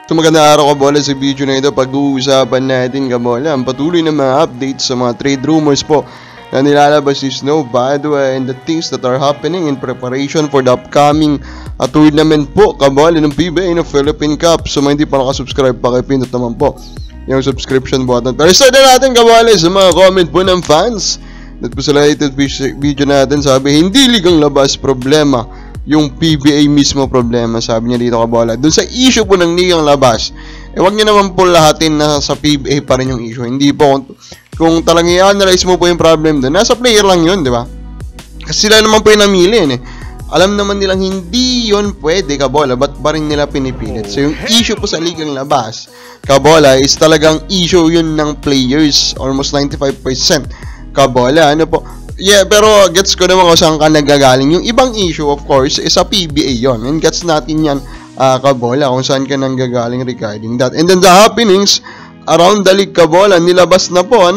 So magandang araw kabola, sa video na ito pag-uusapan natin kabola ang patuloy na mga updates sa mga trade rumors po na nilalabas ni Snow Badua and the things that are happening in preparation for the upcoming tournament po kabola ng PBA ng Philippine Cup. So hindi pa nakasubscribe pa kayo, pindot naman po yung subscription button. Pero start na natin kabola sa mga comment po ng fans. At po sa latest video natin, sabi hindi ligang labas problema, yung PBA mismo problema, sabi niya dito kabola. Doon sa issue po ng ligang labas, wag niyo naman po lahatin na sa PBA pa rin yung issue. Hindi po, kung talagang i-analyze mo po yung problem doon, nasa player lang yun, di ba? Kasi sila naman po yung namili yun eh. Alam naman nilang hindi yun pwede kabola, ba't pa rin nila pinipilit? So yung issue po sa ligang labas kabola is talagang issue yun ng players, almost 95% kabola. Ano po? Yeah, pero gets ko naman kung saan ka nagagaling. Yung ibang issue, of course, is sa PBA yon. And gets natin yan, kabola, kung saan ka nanggagaling regarding that. And then the happenings around the league, kabola, nilabas na po,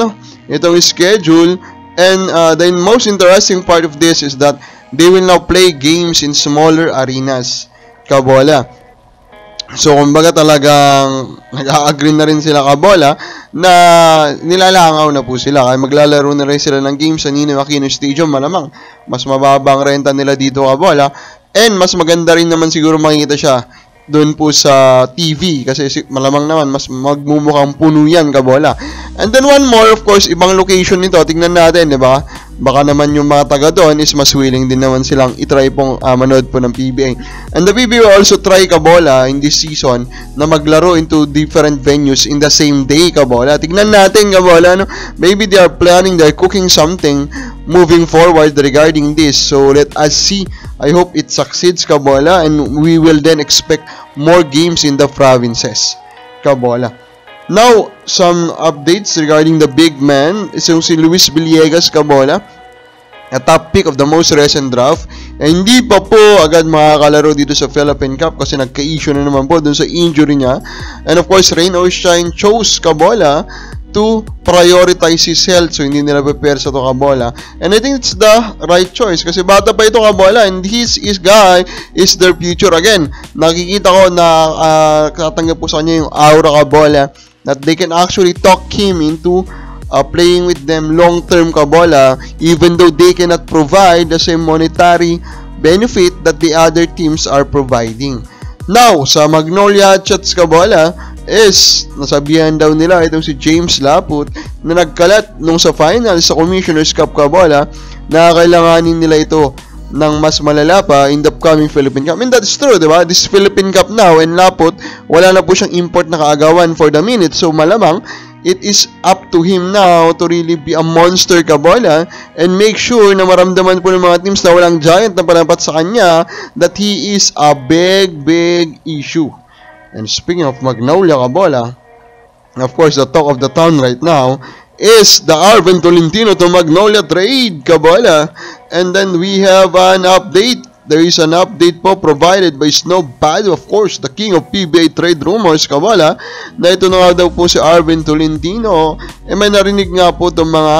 itong schedule. And the most interesting part of this is that they will now play games in smaller arenas, kabola. So, kumbaga talagang nag-a-agree na rin sila kabola na nilalangaw na po sila. Kaya maglalaro na rin sila ng games sa Ninoy Aquino Stadium. Malamang mas mababang renta nila dito kabola. And mas maganda rin naman siguro makikita siya doon po sa TV. Kasi malamang naman mas magmumukhang puno yan kabola. And then one more, of course, ibang location nito. Tingnan natin, di ba? Baka naman yung mga taga doon is mas willing din naman silang itry pong manood po ng PBA. And the PBA will also try kabola in this season na maglaro into different venues in the same day kabola. Tignan natin kabola, maybe they are planning, they're cooking something moving forward regarding this. So let us see. I hope it succeeds kabola, and we will then expect more games in the provinces kabola. Now, some updates regarding the big man is yung si Luis Villegas kabola, a top pick of the most recent draft. Hindi pa po agad makakalaro dito sa Philippine Cup kasi nagka-issue na naman po dun sa injury niya. And of course, Rain or Shine chose kabola to prioritize his health, so hindi nila prepare sa to kabola. And I think it's the right choice kasi bata pa ito kabola, and his guy is their future. Again, nakikita ko na katanggap po sa kanya yung aura kabola, that they can actually talk him into playing with them long-term kabola, even though they cannot provide the same monetary benefit that the other teams are providing. Now, sa Magnolia Chats kabola, is nasabihan daw nila itong si James Laput na nagkalat nung sa final sa Commissioner's Cup kabola na kailanganin nila ito ng mas malala pa in the upcoming Philippine Cup. And that's true, di ba? This Philippine Cup now, and Laput, wala na po siyang import na kaagawan for the minute. So malamang, it is up to him now to really be a monster kabola and make sure na maramdaman po ng mga teams na walang giant na panapat sa kanya that he is a big issue. And speaking of Magnolia kabola, of course, the talk of the town right now is the Arven Tolentino to Magnolia trade kabola. And then we have an update. There is an update po provided by Snow Badua, of course, the king of PBA trade rumors kabola, na ito na nga daw po si Arven Tolentino. May narinig nga po itong mga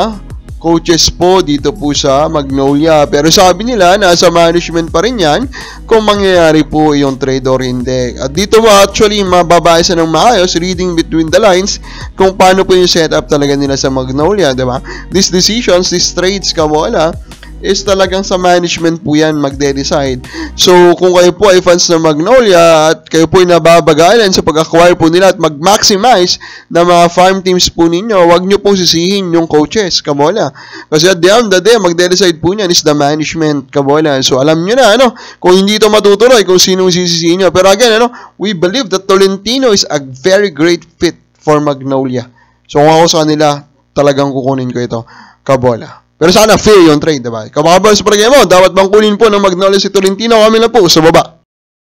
coaches po dito po sa Magnolia, pero sabi nila nasa management pa rin yan kung mangyayari po yung trade or hindi. At dito mo actually mababasa ng maayos, reading between the lines, kung paano po yung setup talaga nila sa Magnolia, diba? These decisions, these trades kabola, is talagang sa management po yan magde-decide. So, kung kayo po ay fans ng Magnolia at kayo po ay nababagalan sa pag-acquire po nila at mag-maximize na mga farm teams po ninyo, wag nyo po sisihin yung coaches, kabola. Kasi at the end of the day, magde-decide po niyan is the management, kabola. So, alam nyo na, kung hindi ito matutuloy, kung sinong sisisihin nyo. Pero again, we believe that Tolentino is a very great fit for Magnolia. So, kung ako sa kanila, talagang kukunin ko ito, kabola. Pero sana fair yung trade, diba? Kababas pa rin mo, dapat bang kunin po ng Magnolia si Tolentino? Kami na po sa baba.